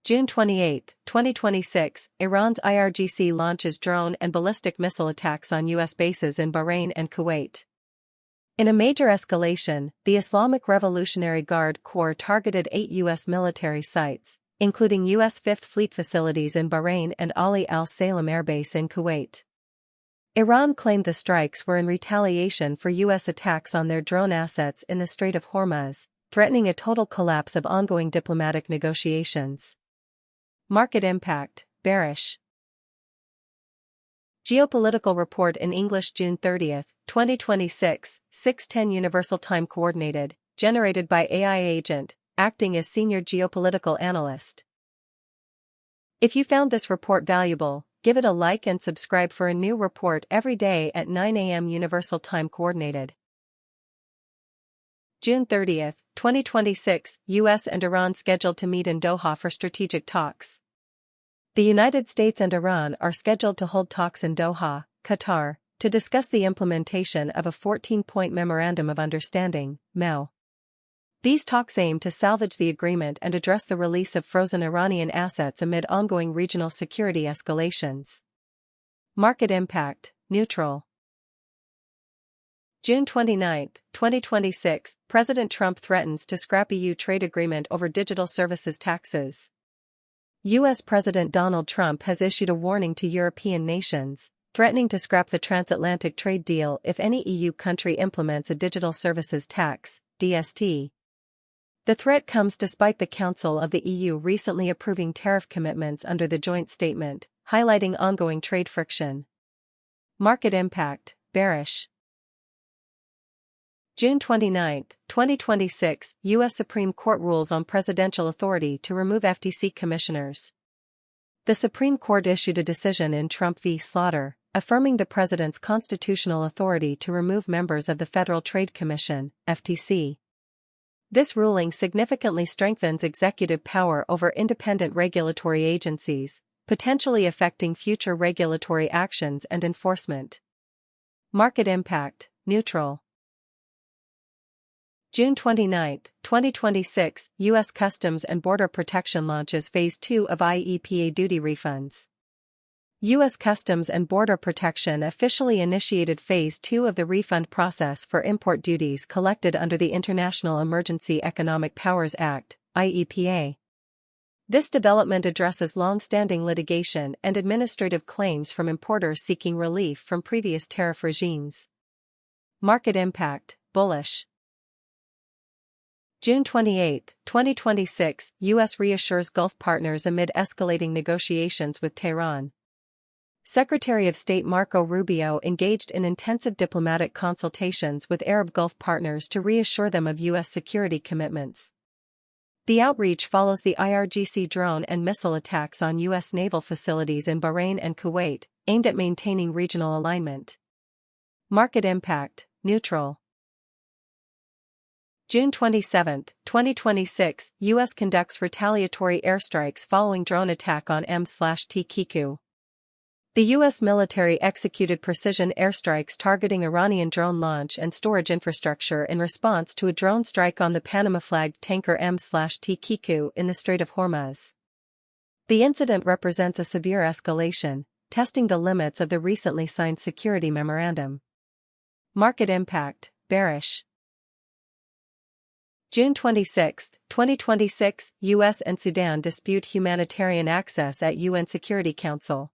June 28, 2026, Iran's IRGC launches drone and ballistic missile attacks on U.S. bases in Bahrain and Kuwait. In a major escalation, the Islamic Revolutionary Guard Corps targeted 8 U.S. military sites, including U.S. Fifth Fleet facilities in Bahrain and Ali Al Salem Air Base in Kuwait. Iran claimed the strikes were in retaliation for U.S. attacks on their drone assets in the Strait of Hormuz, threatening a total collapse of ongoing diplomatic negotiations. Market impact, bearish. Geopolitical Report in English June 30, 2026, 6:10 Universal Time Coordinated, generated by AI Agent, acting as Senior Geopolitical Analyst. If you found this report valuable, give it a like and subscribe for a new report every day at 9 a.m. Universal Time Coordinated. June 30, 2026, U.S. and Iran scheduled to meet in Doha for strategic talks. The United States and Iran are scheduled to hold talks in Doha, Qatar, to discuss the implementation of a 14-point Memorandum of Understanding, MoU. These talks aim to salvage the agreement and address the release of frozen Iranian assets amid ongoing regional security escalations. Market impact, neutral. June 29, 2026, President Trump threatens to scrap EU trade agreement over digital services taxes. U.S. President Donald Trump has issued a warning to European nations, threatening to scrap the transatlantic trade deal if any EU country implements a digital services tax, DST. The threat comes despite the Council of the EU recently approving tariff commitments under the joint statement, highlighting ongoing trade friction. Market impact, bearish. June 29, 2026, U.S. Supreme Court rules on presidential authority to remove FTC commissioners. The Supreme Court issued a decision in Trump v. Slaughter, affirming the president's constitutional authority to remove members of the Federal Trade Commission, FTC. This ruling significantly strengthens executive power over independent regulatory agencies, potentially affecting future regulatory actions and enforcement. Market impact, neutral. June 29, 2026, U.S. Customs and Border Protection launches Phase 2 of IEPA duty refunds. U.S. Customs and Border Protection officially initiated Phase 2 of the refund process for import duties collected under the International Emergency Economic Powers Act, IEPA. This development addresses long-standing litigation and administrative claims from importers seeking relief from previous tariff regimes. Market impact, bullish. June 28, 2026, U.S. reassures Gulf partners amid escalating negotiations with Tehran. Secretary of State Marco Rubio engaged in intensive diplomatic consultations with Arab Gulf partners to reassure them of U.S. security commitments. The outreach follows the IRGC drone and missile attacks on U.S. naval facilities in Bahrain and Kuwait, aimed at maintaining regional alignment. Market impact, neutral. June 27, 2026, U.S. conducts retaliatory airstrikes following drone attack on M/T Kiku. The U.S. military executed precision airstrikes targeting Iranian drone launch and storage infrastructure in response to a drone strike on the Panama-flagged tanker M/T Kiku in the Strait of Hormuz. The incident represents a severe escalation, testing the limits of the recently signed security memorandum. Market impact, bearish. June 26, 2026, U.S. and Sudan dispute humanitarian access at UN Security Council.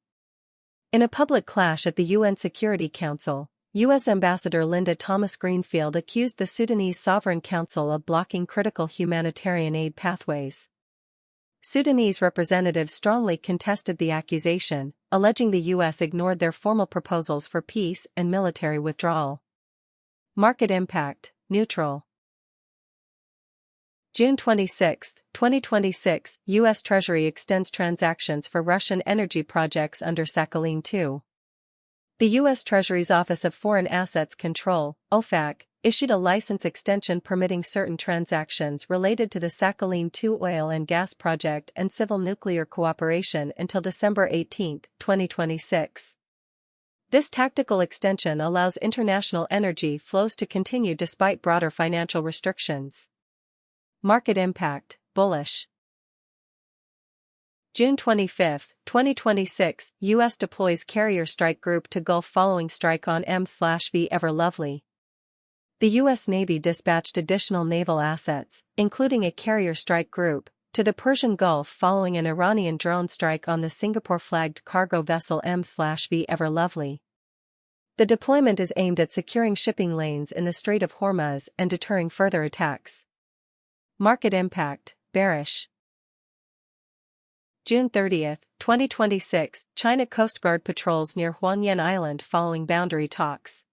In a public clash at the UN Security Council, U.S. Ambassador Linda Thomas-Greenfield accused the Sudanese Sovereign Council of blocking critical humanitarian aid pathways. Sudanese representatives strongly contested the accusation, alleging the U.S. ignored their formal proposals for peace and military withdrawal. Market impact, neutral. June 26, 2026, U.S. Treasury extends transactions for Russian energy projects under Sakhalin II. The U.S. Treasury's Office of Foreign Assets Control, OFAC, issued a license extension permitting certain transactions related to the Sakhalin II oil and gas project and civil nuclear cooperation until December 18, 2026. This tactical extension allows international energy flows to continue despite broader financial restrictions. Market impact, bullish. June 25, 2026, U.S. deploys carrier strike group to Gulf following strike on M/V Ever Lovely. The U.S. Navy dispatched additional naval assets, including a carrier strike group, to the Persian Gulf following an Iranian drone strike on the Singapore-flagged cargo vessel M/V Ever Lovely. The deployment is aimed at securing shipping lanes in the Strait of Hormuz and deterring further attacks. Market impact, bearish. June 30, 2026, China Coast Guard patrols near Huanyan Island following boundary talks.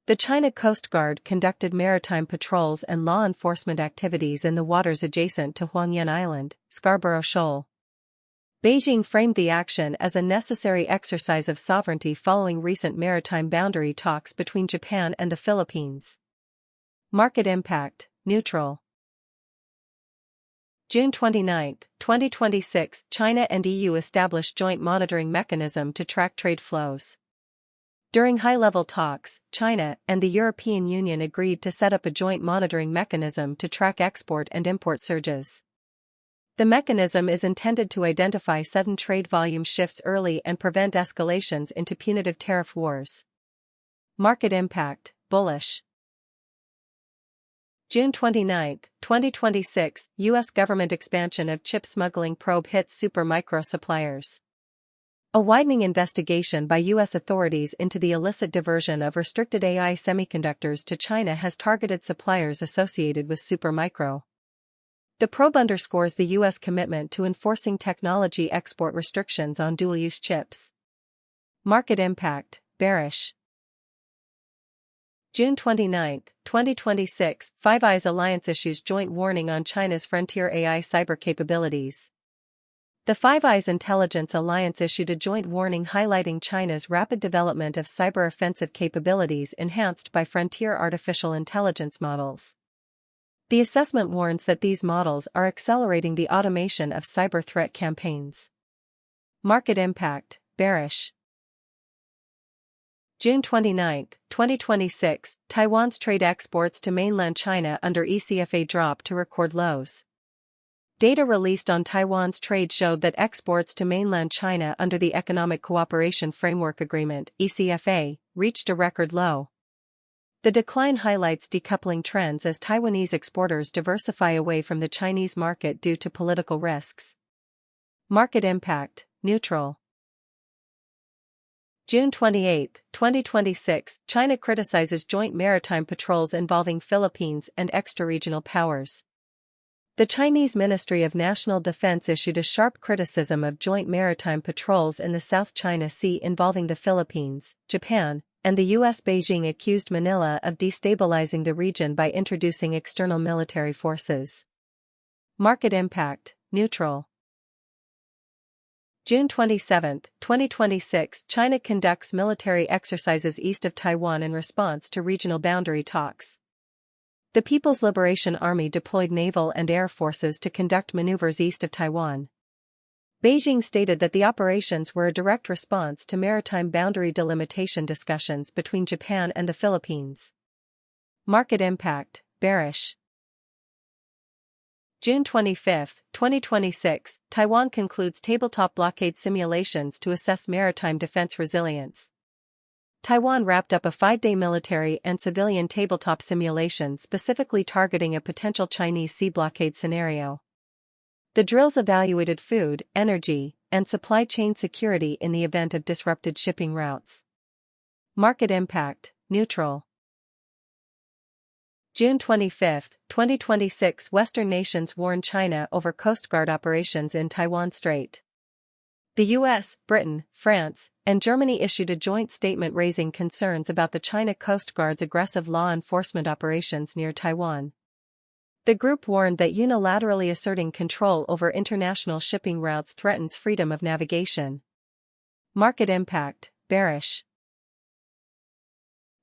The China Coast Guard conducted maritime patrols and law enforcement activities in the waters adjacent to Huanyan Island, Scarborough Shoal. Beijing framed the action as a necessary exercise of sovereignty following recent maritime boundary talks between Japan and the Philippines. Market impact, neutral. June 29, 2026, China and EU establish joint monitoring mechanism to track trade flows. During high-level talks, China and the European Union agreed to set up a joint monitoring mechanism to track export and import surges. The mechanism is intended to identify sudden trade volume shifts early and prevent escalations into punitive tariff wars. Market impact, bullish. June 29, 2026, U.S. government expansion of chip smuggling probe hits super micro suppliers. A widening investigation by U.S. authorities into the illicit diversion of restricted AI semiconductors to China has targeted suppliers associated with super micro. The probe underscores the U.S. commitment to enforcing technology export restrictions on dual-use chips. Market impact, bearish. June 29, 2026, Five Eyes Alliance issues joint warning on China's frontier AI cyber capabilities. The Five Eyes Intelligence Alliance issued a joint warning highlighting China's rapid development of cyber offensive capabilities enhanced by frontier artificial intelligence models. The assessment warns that these models are accelerating the automation of cyber threat campaigns. Market impact, bearish. June 29, 2026, Taiwan's trade exports to mainland China under ECFA drop to record lows. Data released on Taiwan's trade showed that exports to mainland China under the Economic Cooperation Framework Agreement (ECFA) reached a record low. The decline highlights decoupling trends as Taiwanese exporters diversify away from the Chinese market due to political risks. Market impact, neutral. June 28, 2026, China criticizes joint maritime patrols involving Philippines and extra-regional powers. The Chinese Ministry of National Defense issued a sharp criticism of joint maritime patrols in the South China Sea involving the Philippines, Japan, and the U.S. Beijing accused Manila of destabilizing the region by introducing external military forces. Market impact, neutral. June 27, 2026, China conducts military exercises east of Taiwan in response to regional boundary talks. The People's Liberation Army deployed naval and air forces to conduct maneuvers east of Taiwan. Beijing stated that the operations were a direct response to maritime boundary delimitation discussions between Japan and the Philippines. Market impact, bearish. June 25, 2026, Taiwan concludes tabletop blockade simulations to assess maritime defense resilience. Taiwan wrapped up a 5-day military and civilian tabletop simulation specifically targeting a potential Chinese sea blockade scenario. The drills evaluated food, energy, and supply chain security in the event of disrupted shipping routes. Market impact, neutral. June 25, 2026, Western nations warn China over Coast Guard operations in Taiwan Strait. The U.S., Britain, France, and Germany issued a joint statement raising concerns about the China Coast Guard's aggressive law enforcement operations near Taiwan. The group warned that unilaterally asserting control over international shipping routes threatens freedom of navigation. Market impact, bearish.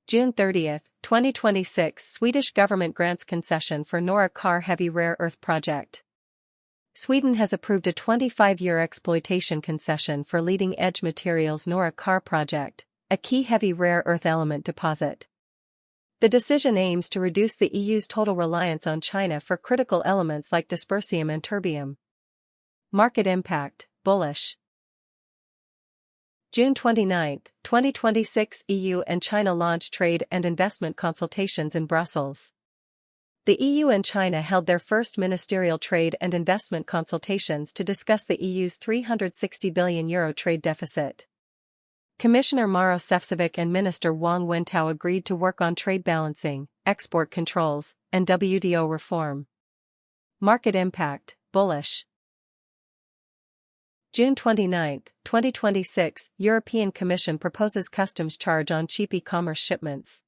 June 30, 2026, Swedish government grants concession for Norra Kärr heavy rare earth project. Sweden has approved a 25-year exploitation concession for leading-edge materials Norra Kärr project, a key heavy rare earth element deposit. The decision aims to reduce the EU's total reliance on China for critical elements like dysprosium and terbium. Market impact, bullish. June 29, 2026 EU and China launch trade and investment consultations in Brussels. The EU and China held their first ministerial trade and investment consultations to discuss the EU's €360 billion trade deficit. Commissioner Maro Šefčovič and Minister Wang Wentao agreed to work on trade balancing, export controls, and WTO reform. Market impact, bullish. June 29, 2026, European Commission proposes customs charge on cheap e-commerce shipments.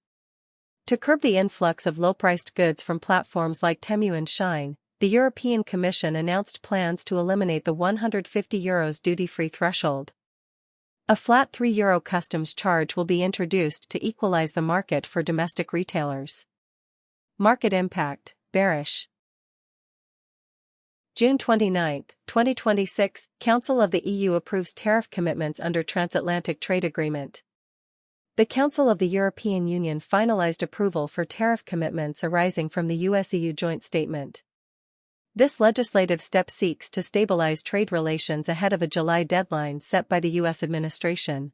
To curb the influx of low-priced goods from platforms like Temu and Shein, the European Commission announced plans to eliminate the €150 duty-free threshold. A flat €3 customs charge will be introduced to equalize the market for domestic retailers. Market impact, bearish. June 29, 2026, Council of the EU approves tariff commitments under Transatlantic Trade Agreement. The Council of the European Union finalized approval for tariff commitments arising from the US-EU joint statement. This legislative step seeks to stabilize trade relations ahead of a July deadline set by the US administration.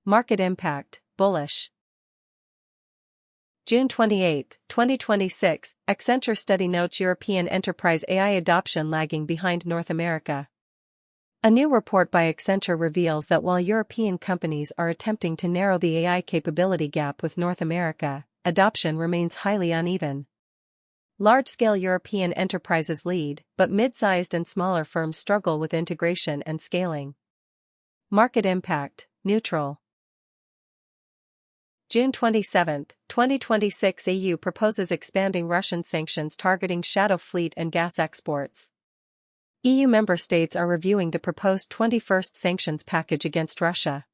Market impact, bullish. June 28, 2026, Accenture study notes European enterprise AI adoption lagging behind North America. A new report by Accenture reveals that while European companies are attempting to narrow the AI capability gap with North America, adoption remains highly uneven. Large-scale European enterprises lead, but mid-sized and smaller firms struggle with integration and scaling. Market impact, neutral. June 27, 2026 EU proposes expanding Russian sanctions targeting shadow fleet and gas exports. EU member states are reviewing the proposed 21st sanctions package against Russia.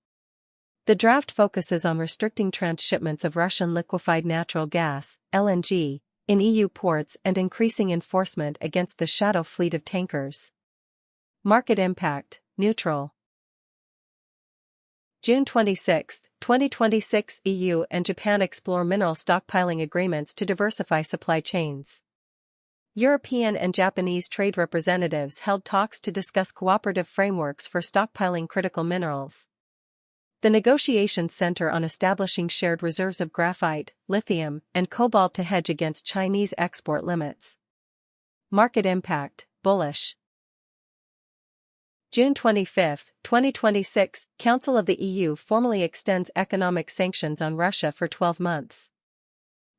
The draft focuses on restricting transshipments of Russian liquefied natural gas, LNG, in EU ports and increasing enforcement against the shadow fleet of tankers. Market impact, neutral. June 26, 2026 EU and Japan explore mineral stockpiling agreements to diversify supply chains. European and Japanese trade representatives held talks to discuss cooperative frameworks for stockpiling critical minerals. The negotiations center on establishing shared reserves of graphite, lithium, and cobalt to hedge against Chinese export limits. Market impact, bullish. June 25, 2026, Council of the EU formally extends economic sanctions on Russia for 12 months.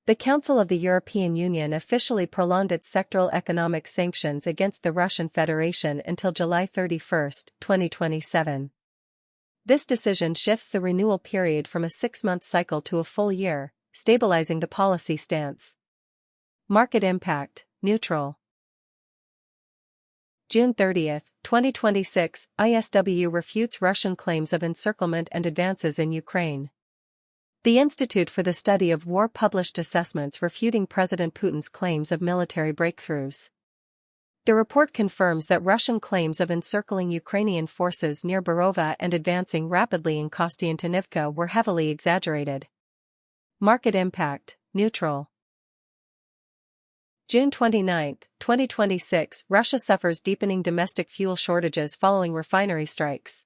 The Council of the European Union officially prolonged its sectoral economic sanctions against the Russian Federation until July 31, 2027. This decision shifts the renewal period from a 6-month cycle to a full year, stabilizing the policy stance. Market impact, neutral. June 30, 2026, ISW refutes Russian claims of encirclement and advances in Ukraine. The Institute for the Study of War published assessments refuting President Putin's claims of military breakthroughs. The report confirms that Russian claims of encircling Ukrainian forces near Borova and advancing rapidly in Kostiantynivka were heavily exaggerated. Market impact, neutral. June 29, 2026, Russia suffers deepening domestic fuel shortages following refinery strikes.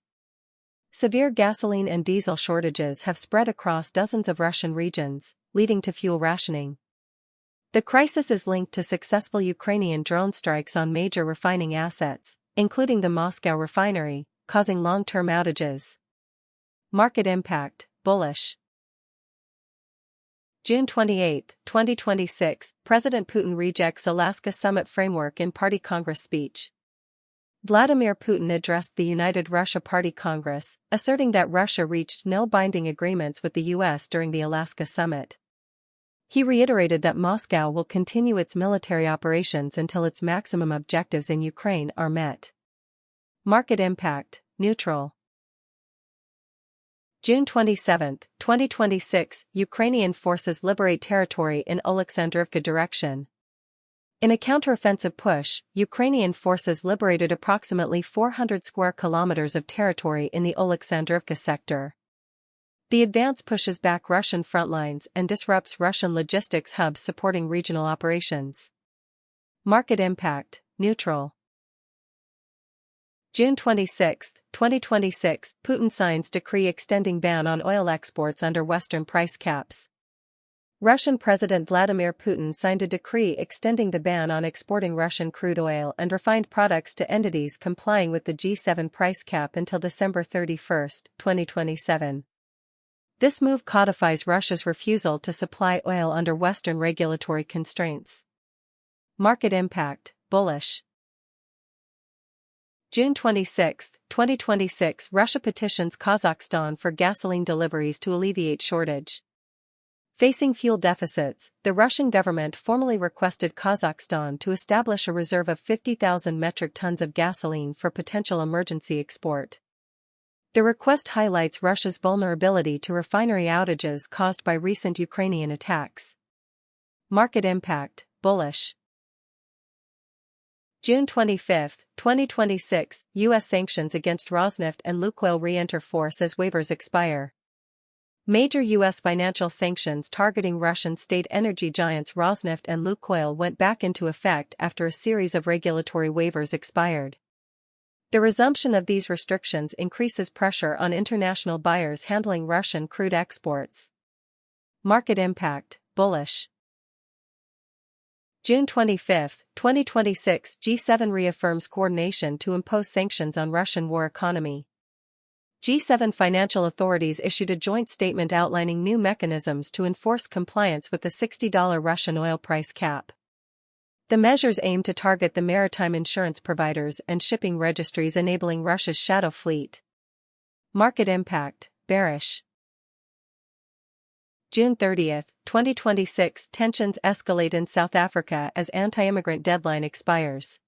Severe gasoline and diesel shortages have spread across dozens of Russian regions, leading to fuel rationing. The crisis is linked to successful Ukrainian drone strikes on major refining assets, including the Moscow refinery, causing long-term outages. Market impact, bullish. June 28, 2026, President Putin rejects Alaska Summit Framework in Party Congress speech. Vladimir Putin addressed the United Russia Party Congress, asserting that Russia reached no binding agreements with the U.S. during the Alaska Summit. He reiterated that Moscow will continue its military operations until its maximum objectives in Ukraine are met. Market impact, neutral. June 27, 2026, Ukrainian forces liberate territory in Oleksandrivka direction. In a counteroffensive push, Ukrainian forces liberated approximately 400 square kilometers of territory in the Oleksandrivka sector. The advance pushes back Russian front lines and disrupts Russian logistics hubs supporting regional operations. Market impact, neutral. June 26, 2026, Putin signs decree extending ban on oil exports under Western price caps. Russian President Vladimir Putin signed a decree extending the ban on exporting Russian crude oil and refined products to entities complying with the G7 price cap until December 31, 2027. This move codifies Russia's refusal to supply oil under Western regulatory constraints. Market impact, bullish. June 26, 2026, Russia petitions Kazakhstan for gasoline deliveries to alleviate shortage. Facing fuel deficits, the Russian government formally requested Kazakhstan to establish a reserve of 50,000 metric tons of gasoline for potential emergency export. The request highlights Russia's vulnerability to refinery outages caused by recent Ukrainian attacks. Market impact, bullish. June 25, 2026, U.S. sanctions against Rosneft and Lukoil re-enter force as waivers expire. Major U.S. financial sanctions targeting Russian state energy giants Rosneft and Lukoil went back into effect after a series of regulatory waivers expired. The resumption of these restrictions increases pressure on international buyers handling Russian crude exports. Market impact, bullish. June 25, 2026, G7 reaffirms coordination to impose sanctions on Russian war economy. G7 financial authorities issued a joint statement outlining new mechanisms to enforce compliance with the $60 Russian oil price cap. The measures aim to target the maritime insurance providers and shipping registries enabling Russia's shadow fleet. Market impact, bearish. June 30, 2026, tensions escalate in South Africa as anti-immigrant deadline expires.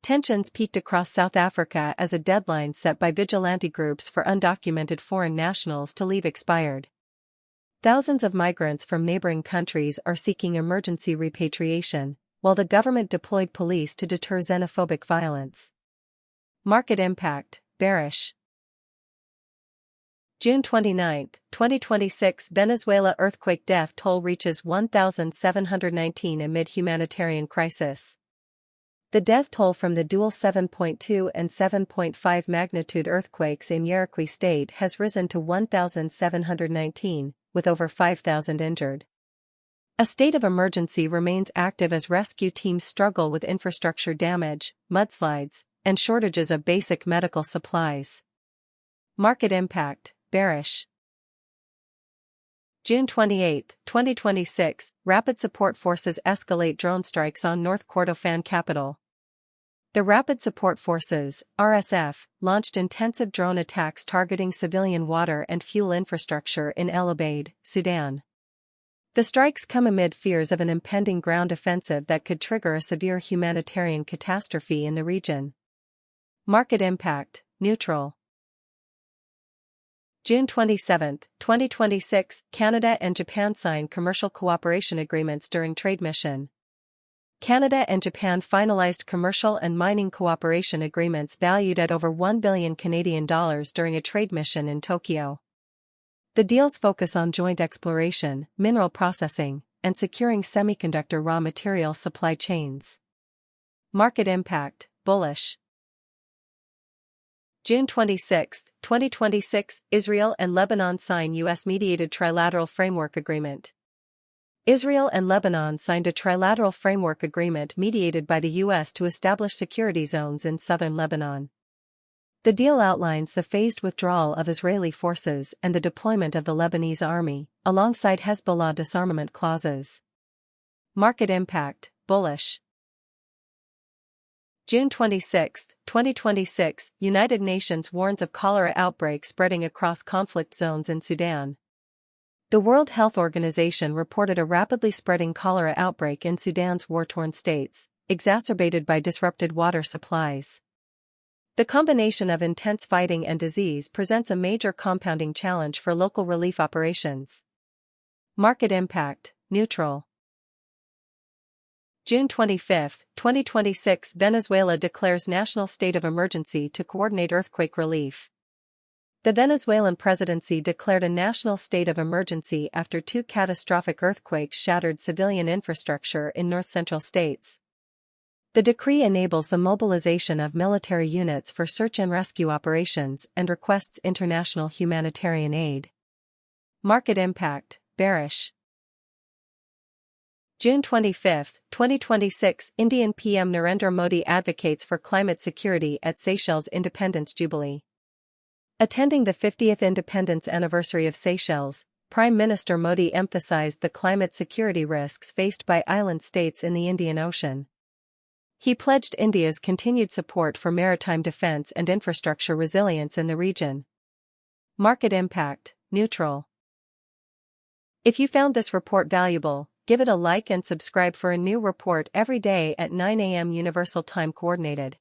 Tensions peaked across South Africa as a deadline set by vigilante groups for undocumented foreign nationals to leave expired. Thousands of migrants from neighboring countries are seeking emergency repatriation, while the government deployed police to deter xenophobic violence. Market impact, bearish. June 29, 2026, Venezuela earthquake death toll reaches 1,719 amid humanitarian crisis. The death toll from the dual 7.2 and 7.5 magnitude earthquakes in Yaracuy state has risen to 1,719, with over 5,000 injured. A state of emergency remains active as rescue teams struggle with infrastructure damage, mudslides, and shortages of basic medical supplies. Market impact, bearish. June 28, 2026, Rapid Support Forces escalate drone strikes on North Kordofan capital. The Rapid Support Forces, RSF, launched intensive drone attacks targeting civilian water and fuel infrastructure in El Obeid, Sudan. The strikes come amid fears of an impending ground offensive that could trigger a severe humanitarian catastrophe in the region. Market impact, neutral. June 27, 2026, Canada and Japan sign commercial cooperation agreements during trade mission. Canada and Japan finalized commercial and mining cooperation agreements valued at over $1 billion Canadian during a trade mission in Tokyo. The deals focus on joint exploration, mineral processing, and securing semiconductor raw material supply chains. Market impact, bullish. June 26, 2026, Israel and Lebanon sign U.S.-mediated trilateral framework agreement. Israel and Lebanon signed a trilateral framework agreement mediated by the U.S. to establish security zones in southern Lebanon. The deal outlines the phased withdrawal of Israeli forces and the deployment of the Lebanese army, alongside Hezbollah disarmament clauses. Market impact, bullish. June 26, 2026, United Nations warns of cholera outbreak spreading across conflict zones in Sudan. The World Health Organization reported a rapidly spreading cholera outbreak in Sudan's war-torn states, exacerbated by disrupted water supplies. The combination of intense fighting and disease presents a major compounding challenge for local relief operations. Market impact, neutral. June 25, 2026, Venezuela declares national state of emergency to coordinate earthquake relief. The Venezuelan presidency declared a national state of emergency after two catastrophic earthquakes shattered civilian infrastructure in north-central states. The decree enables the mobilization of military units for search and rescue operations and requests international humanitarian aid. Market impact, bearish. June 25, 2026, Indian PM Narendra Modi advocates for climate security at Seychelles Independence Jubilee. Attending the 50th independence anniversary of Seychelles, Prime Minister Modi emphasized the climate security risks faced by island states in the Indian Ocean. He pledged India's continued support for maritime defense and infrastructure resilience in the region. Market impact, neutral. If you found this report valuable, give it a like and subscribe for a new report every day at 9 a.m. Universal Time Coordinated.